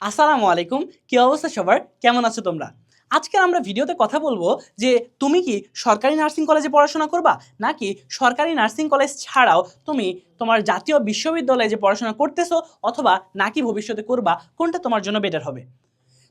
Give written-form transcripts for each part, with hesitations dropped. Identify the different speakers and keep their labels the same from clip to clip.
Speaker 1: আসসালামু আলাইকুম। কি অবস্থা সবার? কেমন আছো তোমরা? আজকে আমরা ভিডিওতে কথা বলবো যে তুমি কি সরকারি নার্সিং কলেজে পড়াশোনা করবা নাকি সরকারি নার্সিং কলেজ ছাড়াও তুমি তোমার জাতীয় বিশ্ববিদ্যালয়ে যে পড়াশোনা করতেছো অথবা নাকি ভবিষ্যতে করবা, কোনটা তোমার জন্য বেটার হবে?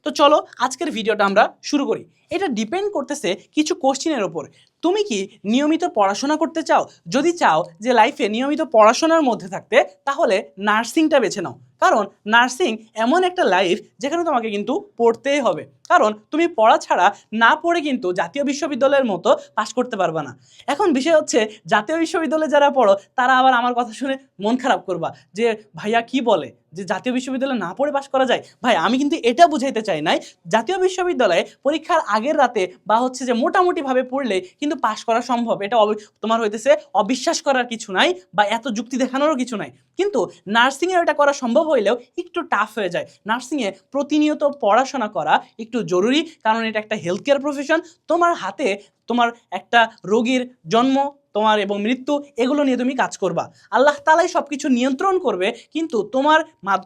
Speaker 1: তো চলো আজকের ভিডিওটা আমরা শুরু করি। এটা ডিপেন্ড করতেছে কিছু কোশ্চেনের ওপর। তুমি কি নিয়মিত পড়াশোনা করতে চাও? যদি চাও যে লাইফে নিয়মিত পড়াশোনার মধ্যে থাকতে, তাহলে নার্সিংটা বেছে নাও। কারণ নার্সিং এমন একটা লাইফ যেখানে তোমাকে কিন্তু পড়তেই হবে। কারণ তুমি পড়া ছাড়া না পড়ে কিন্তু জাতীয় বিশ্ববিদ্যালয়ের মতো পাশ করতে পারবে না। এখন বিষয় হচ্ছে, জাতীয় বিশ্ববিদ্যালয়ে যারা পড়ো তারা আবার আমার কথা শুনে মন খারাপ করবা যে ভাইয়া কি বলে যে জাতীয় বিশ্ববিদ্যালয়ে না পড়ে পাশ করা যায়। ভাই আমি কিন্তু এটা বুঝাইতে চাই নাই। জাতীয় বিশ্ববিদ্যালয়ে পরীক্ষার আগের রাতে বা হচ্ছে যে মোটামুটিভাবে পড়লে কিন্তু পাশ করা সম্ভব। এটা তোমার হইতেছে অবিশ্বাস করার কিছু নাই বা এত যুক্তি দেখানোরও কিছু নাই। কিন্তু নার্সিংয়ে এটা করা সম্ভব হইলেও একটু টাফ হয়ে যায়। নার্সিংয়ে প্রতিনিয়ত পড়াশোনা করা একটু জরুরি, কারণ এটা একটা হেলথ কেয়ার প্রফেশন। তোমার হাতে তোমার একটা রোগীর জন্ম, তোমার এবং মৃত্যু, এগুলো নিয়ে তুমি কাজ করবা। আল্লাহ তাআলাই সব কিছু নিয়ন্ত্রণ করবে, কিন্তু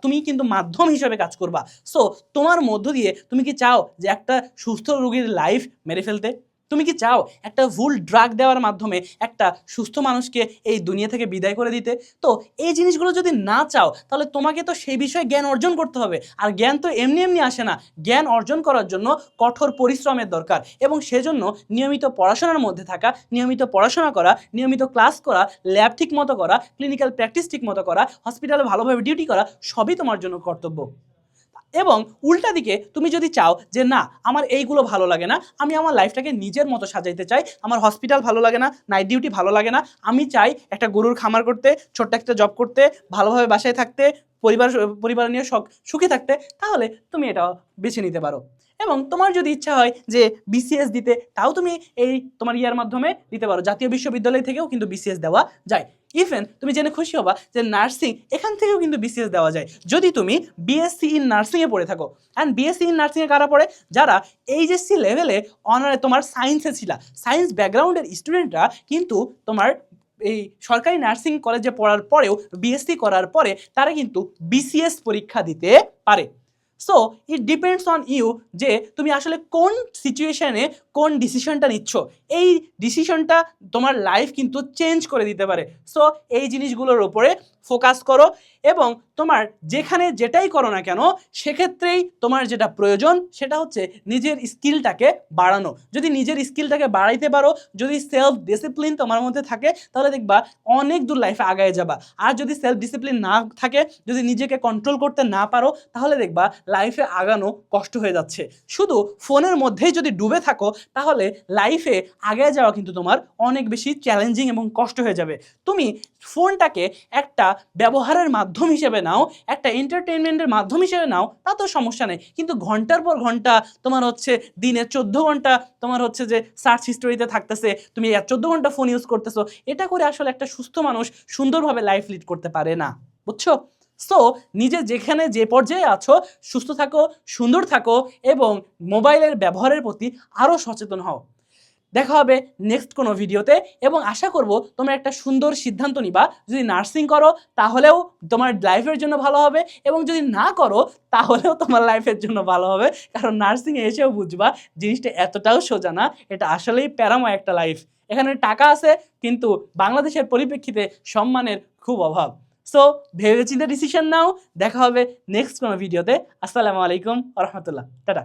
Speaker 1: তুমি কিন্তু মাধ্যম হিসেবে কাজ করবা। সো তোমার মধ্য দিয়ে তুমি কি চাও যে একটা সুস্থ রোগীর লাইফ মেরে ফেলতে? তুমি কি চাও একটা ভুল ড্রাগ দেওয়ার মাধ্যমে একটা সুস্থ মানুষকে এই দুনিয়া থেকে বিদায় করে দিতে? তো এই জিনিসগুলো যদি না চাও, তাহলে তোমাকে তো সেই বিষয়ে জ্ঞান অর্জন করতে হবে। আর জ্ঞান তো এমনি এমনি আসে না। জ্ঞান অর্জন করার জন্য কঠোর পরিশ্রমের দরকার, এবং সেজন্য নিয়মিত পড়াশোনার মধ্যে থাকা, নিয়মিত পড়াশোনা করা, নিয়মিত ক্লাস করা, ল্যাব ঠিক মতো করা, ক্লিনিক্যাল প্র্যাকটিস ঠিক মতো করা, হসপিটালে ভালোভাবে ডিউটি করা, সবই তোমার জন্য কর্তব্য। এবং উল্টা দিকে তুমি যদি চাও যে না, আমার এইগুলো ভালো লাগে না, আমি আমার লাইফটাকে নিজের মতো সাজাইতে চাই, আমার হসপিটাল ভালো লাগে না, নাইট ডিউটি ভালো লাগে না, আমি চাই একটা গরুর খামার করতে, ছোট্ট একটা জব করতে, ভালোভাবে বাসায় থাকতে, পরিবার পরিবার নিয়ে সুখী থাকতে, তাহলে তুমি এটা বেছে নিতে পারো। এবং তোমার যদি ইচ্ছা হয় যে বিসিএস দিতে, তাও তুমি এই তোমার ইয়ার মাধ্যমে দিতে পারো। জাতীয় বিশ্ববিদ্যালয় থেকেও কিন্তু বিসিএস দেওয়া যায়। ইভেন তুমি জেনে খুশি হবা যে নার্সিং এখান থেকেও কিন্তু বিসিএস দেওয়া যায়, যদি তুমি বিএসসি ইন নার্সিংয়ে পড়ে থাকো। অ্যান্ড বিএসসি ইন নার্সিংয়ে কারা পড়ে? যারা এইচএসসি লেভেলে অনারে তোমার সায়েন্সে ছিল, সায়েন্স ব্যাকগ্রাউন্ডের স্টুডেন্টরা কিন্তু তোমার এই সরকারি নার্সিং কলেজে পড়ার পরেও, বিএসসি করার পরে তারা কিন্তু বিসিএস পরীক্ষা দিতে পারে। So it depends on you যে তুমি আসলে কোন সিচুয়েশনে কোন ডিসিশনটা নিচ্ছ। এই ডিসিশনটা তোমার লাইফ কিন্তু চেঞ্জ করে দিতে পারে। সো এই জিনিসগুলোর উপরে ফোকাস করো, এবং তোমার যেখানে যেটাই করো না কেন, সেক্ষেত্রেই তোমার যেটা প্রয়োজন সেটা হচ্ছে নিজের স্কিলটাকে বাড়ানো। যদি নিজের স্কিলটাকে বাড়াইতে পারো, যদি সেলফ ডিসিপ্লিন তোমার মধ্যে থাকে, তাহলে দেখবা অনেক দূর লাইফে আগায় যাবা। আর যদি সেলফ ডিসিপ্লিন না থাকে, যদি নিজেকে কন্ট্রোল করতে না পারো, তাহলে দেখবা লাইফে আগানো কষ্ট হয়ে যাচ্ছে। শুধু ফোনের মধ্যেই যদি ডুবে থাকো, তাহলে লাইফে আগে যাওয়া কিন্তু তোমার অনেক বেশি চ্যালেঞ্জিং এবং কষ্ট হয়ে যাবে। তুমি ফোনটাকে একটা ব্যবহারের মাধ্যম হিসেবে নাও, একটা এন্টারটেনমেন্টের মাধ্যম হিসেবে নাও, তা তো সমস্যা নেই। কিন্তু ঘন্টার পর ঘন্টা তোমার হচ্ছে দিনে 14 ঘন্টা তোমার হচ্ছে যে সার্চ হিস্টোরিতে থাকতেছে, তুমি 14 ঘন্টা ফোন ইউজ করতেছো, এটা করে আসলে একটা সুস্থ মানুষ সুন্দরভাবে লাইফ লিড করতে পারে না। বুঝছো? সো নিজে যেখানে যে পর্যায়ে আছো, সুস্থ থাকো, সুন্দর থাকো, এবং মোবাইলের ব্যবহারের প্রতি আরও সচেতন হও। দেখা হবে নেক্সট কোনো ভিডিওতে, এবং আশা করব তোমরা একটা সুন্দর সিদ্ধান্ত নিবা। যদি নার্সিং করো তাহলেও তোমার লাইফের জন্য ভালো হবে, এবং যদি না করো তাহলেও তোমার লাইফের জন্য ভালো হবে। কারণ নার্সিংয়ে এসেও বুঝবা জিনিসটা এতটাও সোজা না, এটা আসলেই প্যারাময় একটা লাইফ। এখানে টাকা আছে, কিন্তু বাংলাদেশের পরিপ্রেক্ষিতে সম্মানের খুব অভাব। সো ভেবেচিন্তে ডিসিশন নাও। দেখা হবে নেক্সট কোনো ভিডিওতে। আসসালামু আলাইকুম ওয়া রাহমাতুল্লাহ। টাটা।